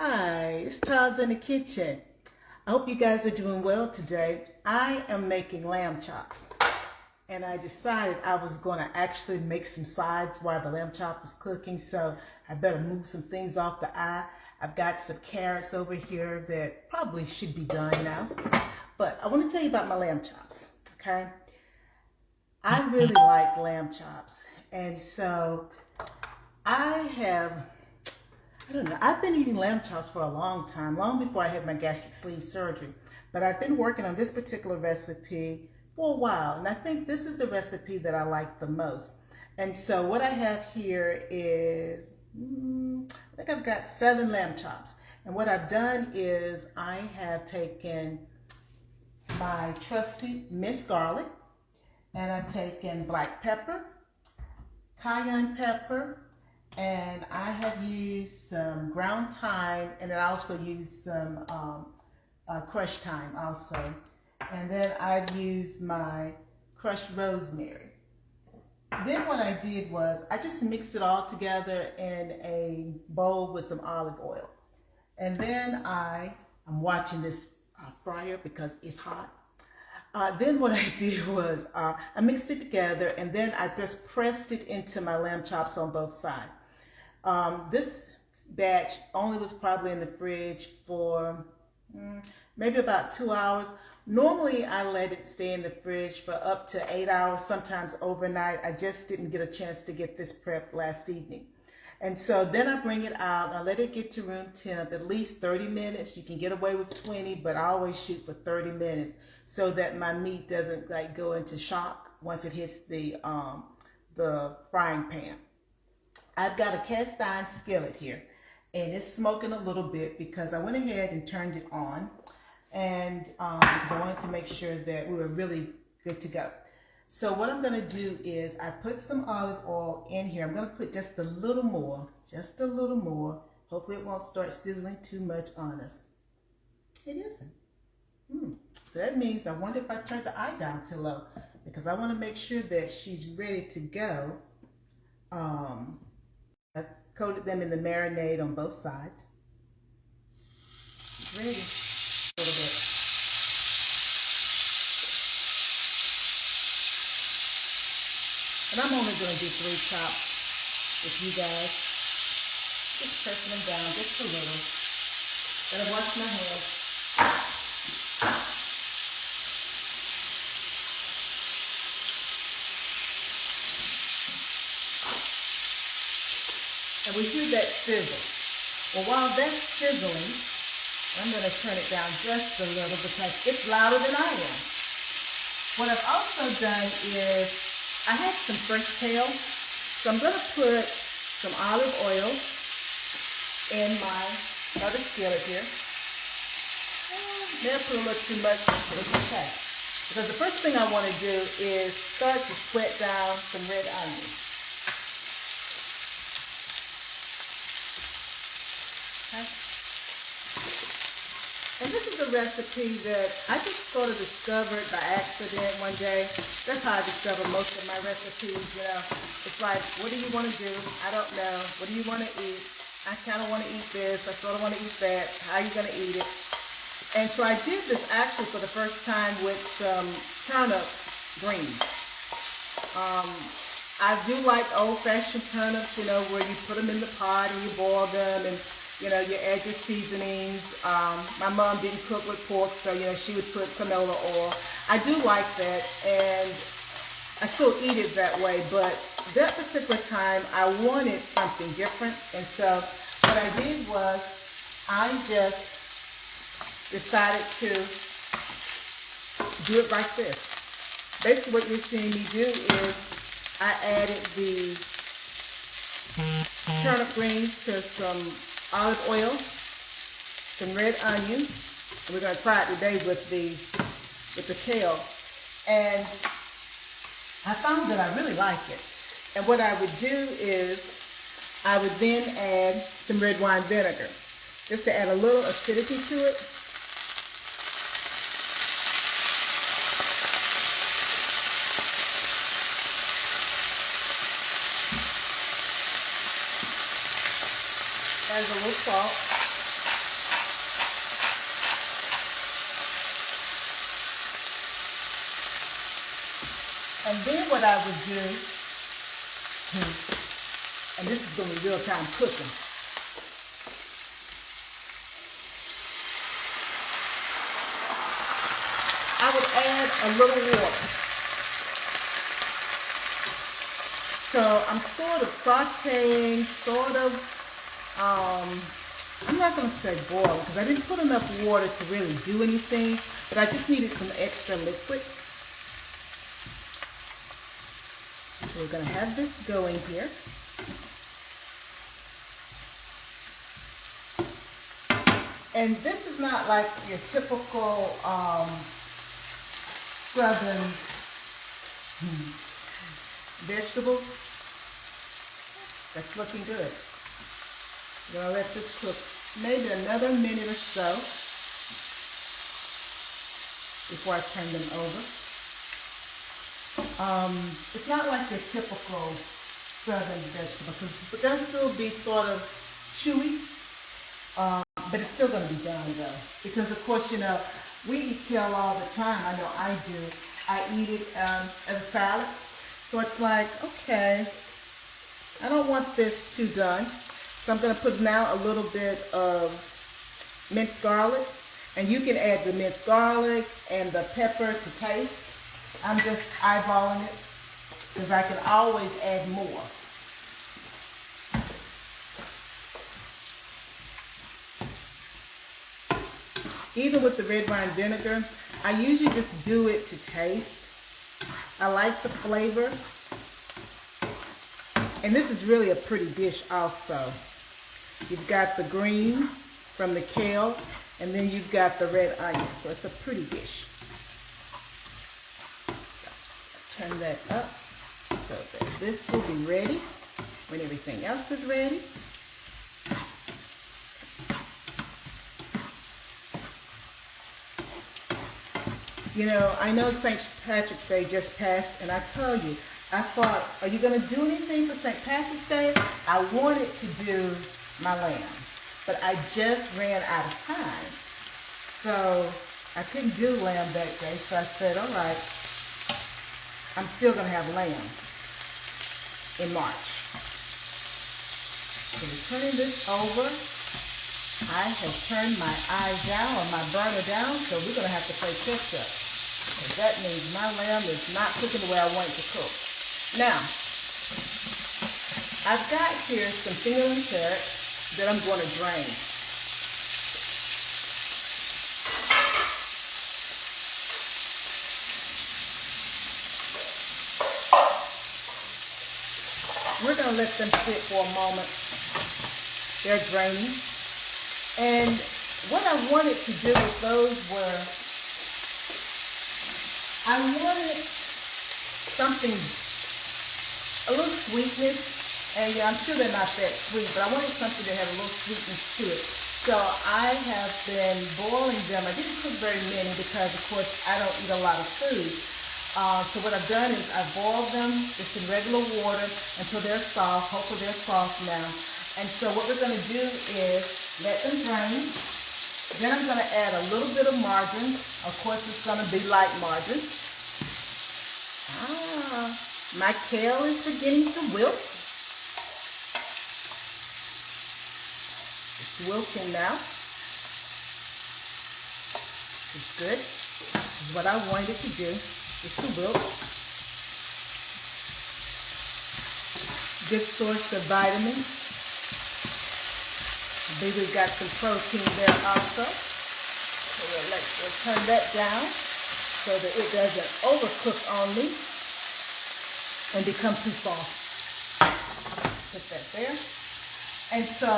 Hi, it's Taz in the kitchen. I hope you guys are doing well today. I am making lamb chops, and I decided I was going to actually make some sides while the lamb chop was cooking, so I better move some things off the eye. I've got some carrots over here that probably should be done now, but I want to tell you about my lamb chops, okay? I really like lamb chops, and so I don't know. I've been eating lamb chops for a long time, long before I had my gastric sleeve surgery. But I've been working on this particular recipe for a while, and I think this is the recipe that I like the most. And so what I have here is, I think I've got 7 lamb chops. And what I've done is I have taken my trusty minced garlic, and I've taken black pepper, cayenne pepper, and I have used some ground thyme, and then I also used some crushed thyme also. And then I've used my crushed rosemary. Then what I did was I just mixed it all together in a bowl with some olive oil. And then I'm watching this fryer because it's hot. Then what I did was I mixed it together, and then I just pressed it into my lamb chops on both sides. This batch only was probably in the fridge for maybe about 2 hours. Normally I let it stay in the fridge for up to 8 hours, sometimes overnight. I just didn't get a chance to get this prepped last evening. And so then I bring it out, I let it get to room temp, at least 30 minutes. You can get away with 20, but I always shoot for 30 minutes so that my meat doesn't like go into shock once it hits the frying pan. I've got a cast iron skillet here, and it's smoking a little bit because I went ahead and turned it on, and because I wanted to make sure that we were really good to go. So what I'm going to do is I put some olive oil in here. I'm going to put just a little more. Hopefully it won't start sizzling too much on us. It isn't. So that means I wonder if I turned the eye down too low, because I want to make sure that she's ready to go. I've coated them in the marinade on both sides. It's ready. A little bit. And I'm only going to do 3 chops with you guys. Just pressing them down just a little. Then I wash my hands. And we hear that sizzle. Well, while that's sizzling, I'm going to turn it down just a little because it's louder than I am. What I've also done is I have some fresh kale, so I'm going to put some olive oil in my other skillet here. Maybe I put a little too much, but it's okay. Because the first thing I want to do is start to sweat down some red onions. Okay. And this is a recipe that I just sort of discovered by accident one day. That's how I discover most of my recipes, you know. It's like, what do you want to do? I don't know. What do you want to eat? I kind of want to eat this. I sort of want to eat that. How are you going to eat it? And so I did this actually for the first time with some turnip greens. I do like old-fashioned turnips, you know, where you put them in the pot and you boil them, and you know, you add your seasonings. My mom didn't cook with pork, so, you know, she would put canola oil. I do like that, and I still eat it that way, but that particular time, I wanted something different, and so what I did was I just decided to do it like this. Basically, what you're seeing me do is I added the turnip greens to some olive oil, some red onions. We're going to try it today with the kale. And I found that I really like it. And what I would do is I would then add some red wine vinegar, just to add a little acidity to it. There's a little salt. And then what I would do, and this is going to be real time cooking. I would add a little water. So I'm sort of sauteing, I'm not going to say boiling because I didn't put enough water to really do anything, but I just needed some extra liquid. So we're going to have this going here. And this is not like your typical southern vegetable. That's looking good. I'm going to let this cook maybe another minute or so before I turn them over. It's not like your typical southern vegetable because it's going to still be sort of chewy, but it's still going to be done though. Because of course, you know, we eat kale all the time. I know I do. I eat it as a salad. So it's like, okay, I don't want this too done. So I'm going to put now a little bit of minced garlic. And you can add the minced garlic and the pepper to taste. I'm just eyeballing it because I can always add more. Even with the red wine vinegar, I usually just do it to taste. I like the flavor. And this is really a pretty dish also. You've got the green from the kale, and then you've got the red onion. So it's a pretty dish. So turn that up so that this will be ready when everything else is ready. You know, I know St. Patrick's Day just passed, and I tell you, I thought, are you going to do anything for St. Patrick's Day? I wanted to do my lamb, but I just ran out of time. So I couldn't do lamb that day, so I said, all right, I'm still going to have lamb in March. So we're turning this over. I have turned my eye down or my burner down, so we're going to have to play catch up. So that means my lamb is not cooking the way I want it to cook. Now, I've got here some fingerling carrots that I'm going to drain. We're going to let them sit for a moment. They're draining. And what I wanted to do with those were, I wanted something, a little sweetness, and I'm sure they're not that sweet, but I wanted something that had a little sweetness to it. So I have been boiling them. I didn't cook very many because, of course, I don't eat a lot of food. So what I've done is I've boiled them just in regular water until they're soft. Hopefully they're soft now. And so what we're going to do is let them drain. Then I'm going to add a little bit of margarine. Of course, it's going to be light margarine. My kale is beginning to wilt. It's wilting now. It's good. This is what I wanted it to do. It's to wilt. Good source of vitamins. Baby's got some protein there also. So we'll turn that down so that it doesn't overcook on me and become too soft. Put that there. And so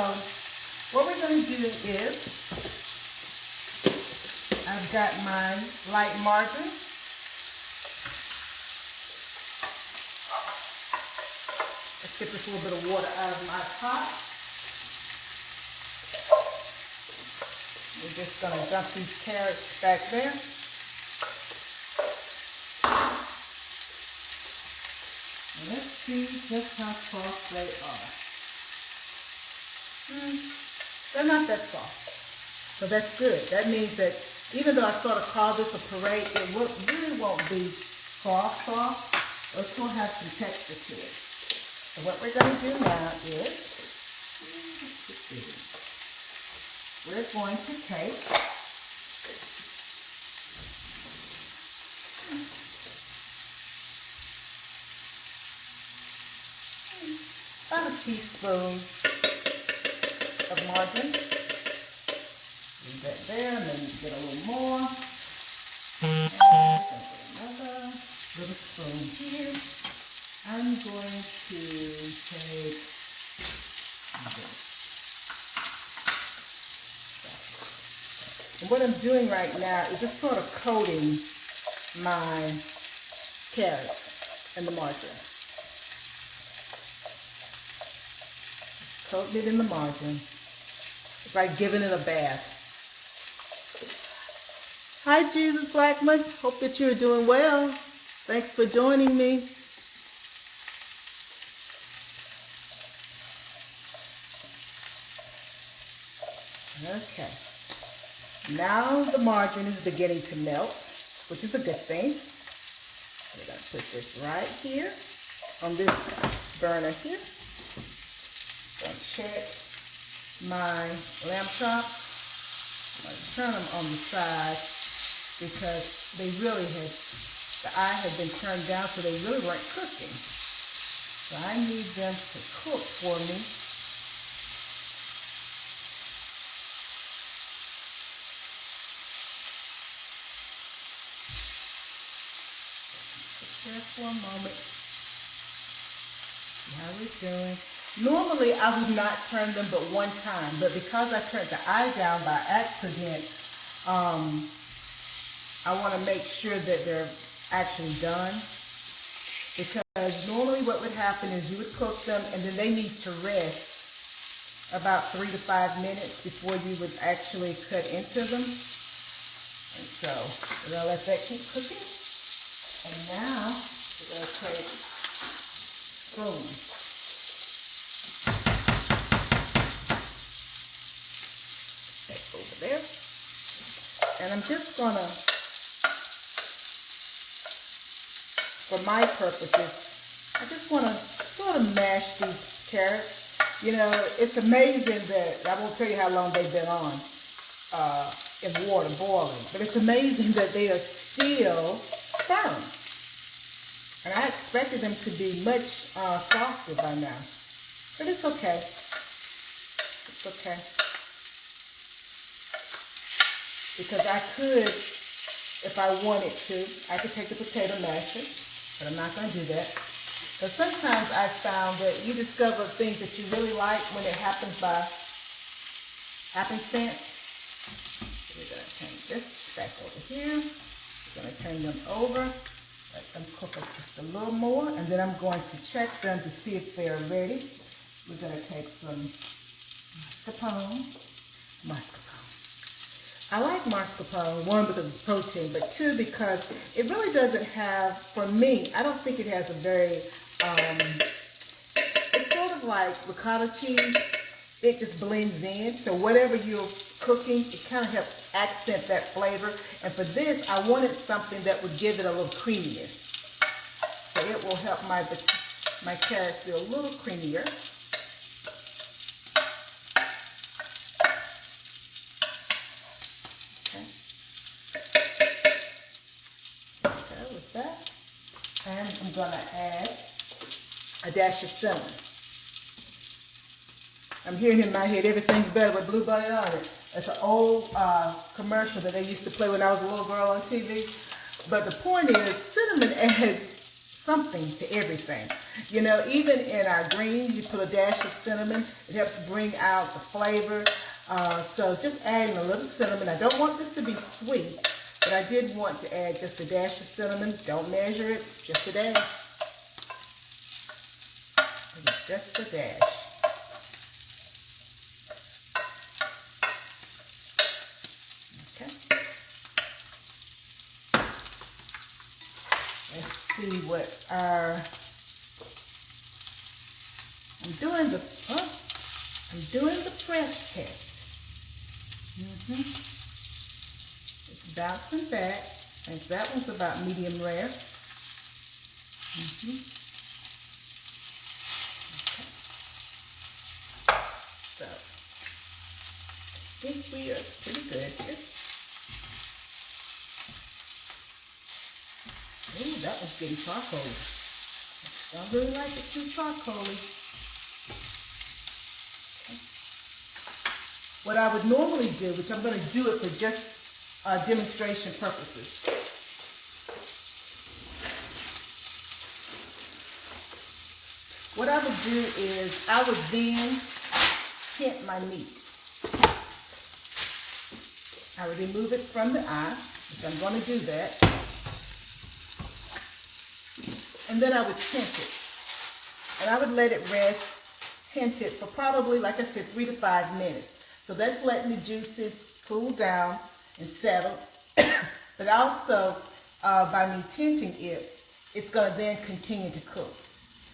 what we're going to do is I've got my light margarine. Let's get this little bit of water out of my pot. We're just going to dump these carrots back there. And let's see just how soft they are. They're not that soft. So that's good. That means that even though I sort of call this a parade, it really won't be soft. It's going to have some texture to it. So what we're going to do now is we're going to take about a teaspoon of margarine. Leave that there, and then get a little more. And another little spoon here. I'm going to take this. And what I'm doing right now is just sort of coating my carrots in the margarine. Just coating it in the margarine. It's like giving it a bath. Hi, Jesus Blackman. Hope that you're doing well. Thanks for joining me. Okay. Now the margarine is beginning to melt, which is a good thing. We're going to put this right here on this burner here. Going to check my lamb chops. I'm going to turn them on the side because they really the eye had been turned down, so they really weren't cooking. So I need them to cook for me. For a moment. See how we're doing. Normally I would not turn them but one time, but because I turned the eye down by accident, I want to make sure that they're actually done, because normally what would happen is you would cook them and then they need to rest about 3 to 5 minutes before you would actually cut into them. And so we're going to let that keep cooking. And now we're going to take a spoon. That's over there. And I'm just going to, for my purposes, I just want to sort of mash these carrots. You know, it's amazing that, I won't tell you how long they've been on in water boiling, but it's amazing that they are still firm. And I expected them to be much softer by now. But it's okay. It's okay. Because I could, if I wanted to, I could take the potato masher, but I'm not going to do that. Because sometimes I found that you discover things that you really like when it happens by happenstance. We're going to turn this back over here. We're going to turn them over. Let them cook up just a little more, and then I'm going to check them to see if they're ready. We're going to take some mascarpone. I like mascarpone, one, because it's protein, but two, because it really doesn't have, for me, I don't think it has a very, it's sort of like ricotta cheese. It just blends in, so whatever you're cooking, it kind of helps accent that flavor. And for this, I wanted something that would give it a little creaminess. So it will help my carrots be a little creamier. Okay. Okay, with that. And I'm going to add a dash of cinnamon. I'm hearing in my head, everything's better with Blue Bunny on it. It's an old commercial that they used to play when I was a little girl on TV. But the point is, cinnamon adds something to everything. You know, even in our greens, you put a dash of cinnamon. It helps bring out the flavor. So just adding a little cinnamon. I don't want this to be sweet, but I did want to add just a dash of cinnamon. Don't measure it, just a dash. Just a dash. See what I'm doing the press test. It's bouncing back. I think that one's about medium rare. Okay. So, I think we are pretty good here. Ooh, that one's getting charcoaly. I don't really like it too charcoaly. Okay. What I would normally do, which I'm going to do it for just demonstration purposes. What I would do is I would then tint my meat. I would remove it from the eye, which I'm going to do that. And then I would tint it. And I would let it rest tinted for probably, like I said, 3 to 5 minutes. So that's letting the juices cool down and settle. But also, by me tinting it, it's going to then continue to cook.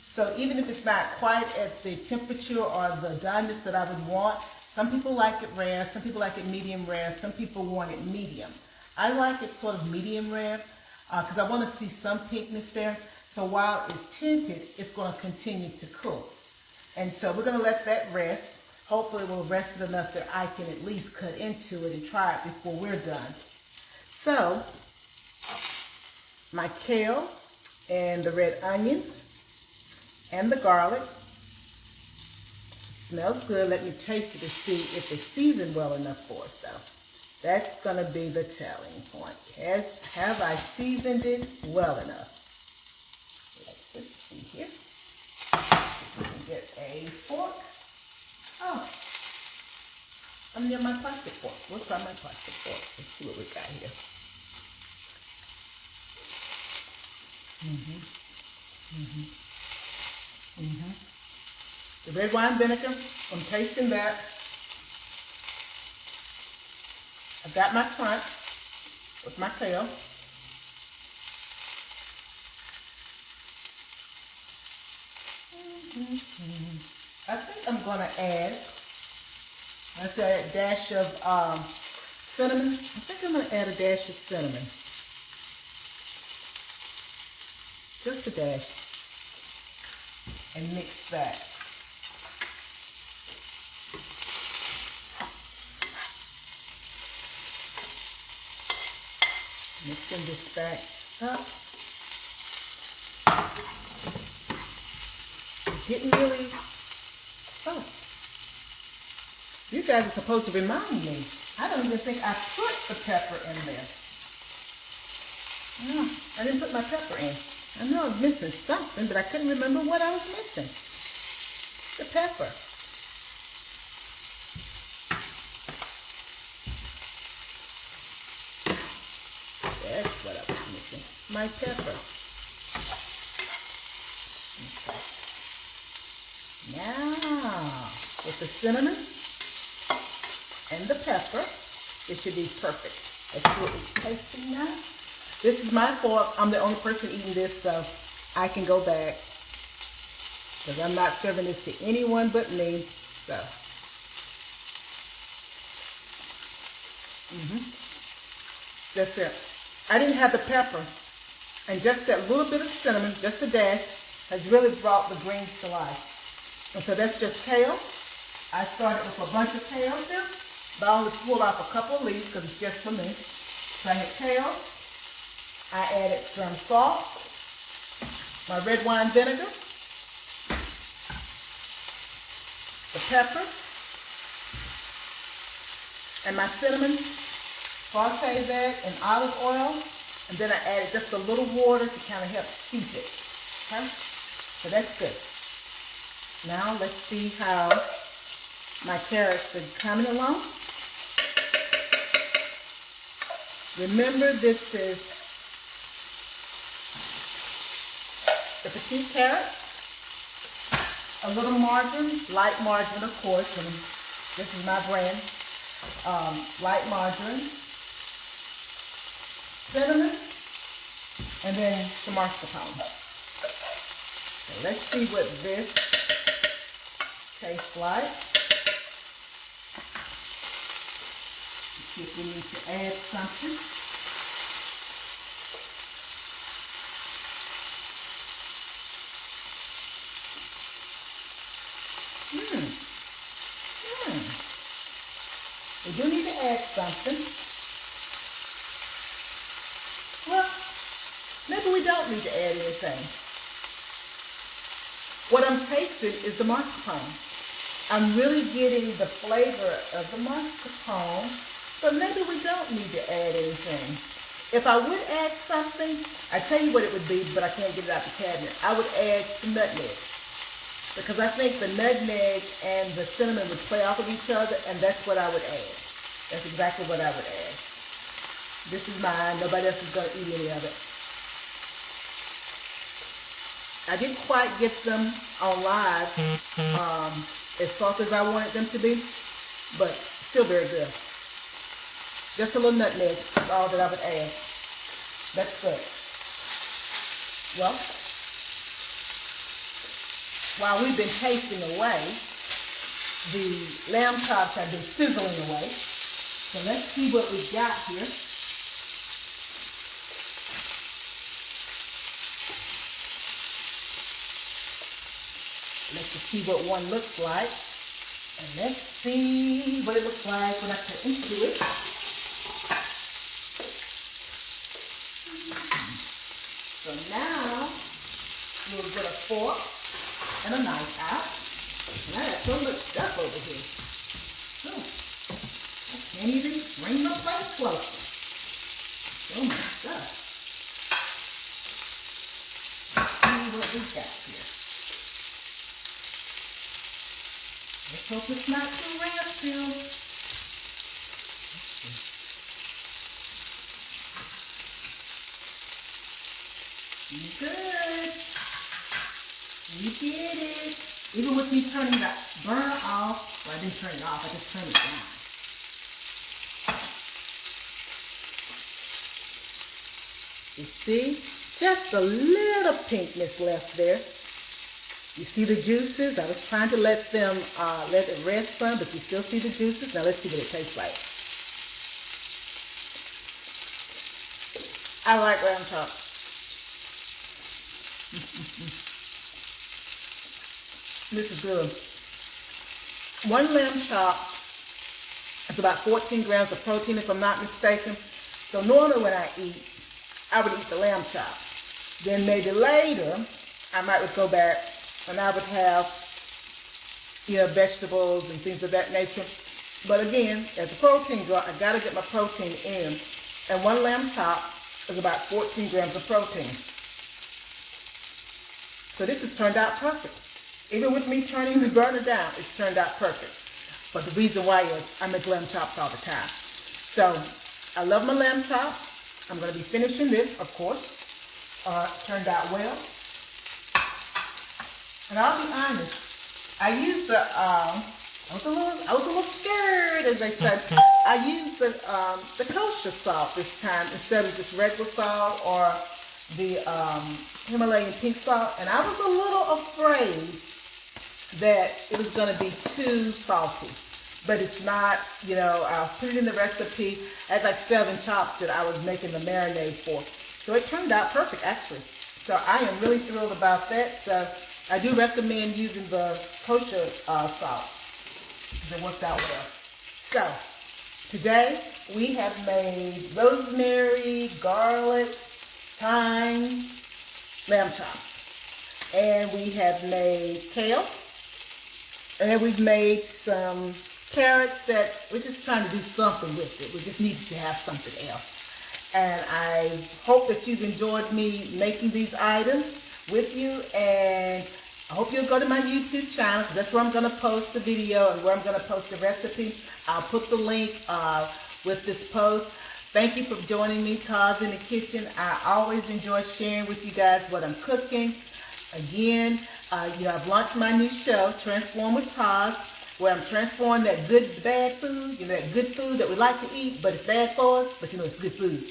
So even if it's not quite at the temperature or the doneness that I would want, some people like it rare, some people like it medium rare, some people want it medium. I like it sort of medium rare because I want to see some pinkness there. So while it's tinted, it's going to continue to cook. And so we're going to let that rest. Hopefully it will rest it enough that I can at least cut into it and try it before we're done. So my kale and the red onions and the garlic. Smells good. Let me taste it to see if it's seasoned well enough for us though. That's going to be the telling point. Have I seasoned it well enough? Let's just see here. We can get a fork. Oh, I'm near my plastic fork. We'll try my plastic fork. Let's see what we got here. The red wine vinegar, I'm tasting that. I've got my crunch with my kale. I think I'm going to add, I said a dash of cinnamon. I think I'm going to add a dash of cinnamon. Just a dash. And mix that. Mixing this back up. It's getting really, oh. You guys are supposed to remind me. I don't even think I put the pepper in there. No, I didn't put my pepper in. I know I was missing something, but I couldn't remember what I was missing. The pepper. That's what I was missing. My pepper. Okay. Now, with the cinnamon and the pepper, it should be perfect. Let's see what it's tasting now. This is my fork. I'm the only person eating this, so I can go back. Because I'm not serving this to anyone but me. So. That's it. I didn't have the pepper. And just that little bit of cinnamon, just a dash, has really brought the greens to life. And so that's just kale. I started with a bunch of kale here, but I only pulled off a couple of leaves because it's just for me. So I had kale. I added some salt, my red wine vinegar, the pepper, and my cinnamon. Saute that in olive oil, and then I added just a little water to kind of help steep it. Okay? So that's good. Now let's see how my carrots are coming along. Remember, this is the petite carrot, a little margarine, light margarine of course, and this is my brand, light margarine, cinnamon, and then some mascarpone. So let's see what this tastes like. Let's see if we need to add something. We do need to add something. Well, maybe we don't need to add anything. What I'm tasting is the mascarpone. I'm really getting the flavor of the mascarpone, but maybe we don't need to add anything. If I would add something, I tell you what it would be, but I can't get it out the cabinet. I would add some nutmeg, because I think the nutmeg and the cinnamon would play off of each other, and that's what I would add. That's exactly what I would add. This is mine. Nobody else is going to eat any of it. I didn't quite get them on live as soft as I wanted them to be, but still very good. Just a little nutmeg is all that I would add. That's good. Well, while we've been tasting away, the lamb chops have been sizzling away. So let's see what we got here. Let's see what one looks like. And let's see what it looks like when I cut into it. So now we'll get a fork and a knife out. And I got so much stuff over here. I can't even bring my plate closer. So much stuff. Let's see what we got here. Let's hope it's not too rare still. Good. We did it. Even with me turning the burner off, well, I didn't turn it off, I just turned it down. You see, just a little pinkness left there. You see the juices? I was trying to let them let it rest some, but you still see the juices. Now let's see what it tastes like. I like lamb chops. This is good. One lamb chop is about 14 grams of protein, if I'm not mistaken. So normally when I would eat the lamb chop. Then maybe later, I might go back and I would have, vegetables and things of that nature. But again, as a protein girl, I gotta get my protein in. And one lamb chop is about 14 grams of protein. So this has turned out perfect. Even with me turning the burner down, it's turned out perfect. But the reason why is I make lamb chops all the time. So I love my lamb chop. I'm going to be finishing this, of course. Turned out well. And I'll be honest, I used the, I was a little scared, as they said. I used the kosher salt this time instead of just regular salt or the Himalayan pink salt, and I was a little afraid that it was going to be too salty, but it's not. I'll put it in the recipe. I had like 7 chops that I was making the marinade for, so it turned out perfect actually. So I am really thrilled about that. So I do recommend using the kosher salt. It worked out well. So today we have made rosemary, garlic, thyme, lamb chops. And we have made kale. And we've made some carrots that we're just trying to do something with it. We just need to have something else. And I hope that you've enjoyed me making these items with you. And I hope you'll go to my YouTube channel. That's where I'm going to post the video and where I'm going to post the recipe. I'll put the link with this post. Thank you for joining me, Taz in the Kitchen. I always enjoy sharing with you guys what I'm cooking. Again, I've launched my new show, Transform with Taz, where I'm transforming that good, bad food, that good food that we like to eat, but it's bad for us, but it's good food.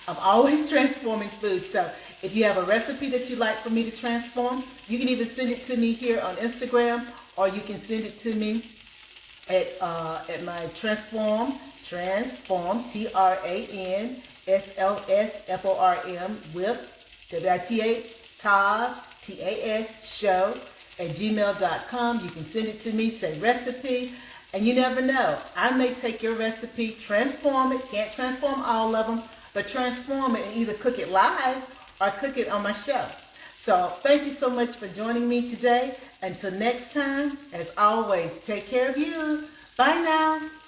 I'm always transforming food. So if you have a recipe that you'd like for me to transform, you can either send it to me here on Instagram, or you can send it to me at my Transform, TRANSLSFORM with WITA Taz, TAS show at gmail.com. You can send it to me, say recipe, And you never know. I may take your recipe, transform it, can't transform all of them, but transform it and either cook it live or cook it on my show. So thank you so much for joining me today. Until next time, as always, take care of you. Bye now.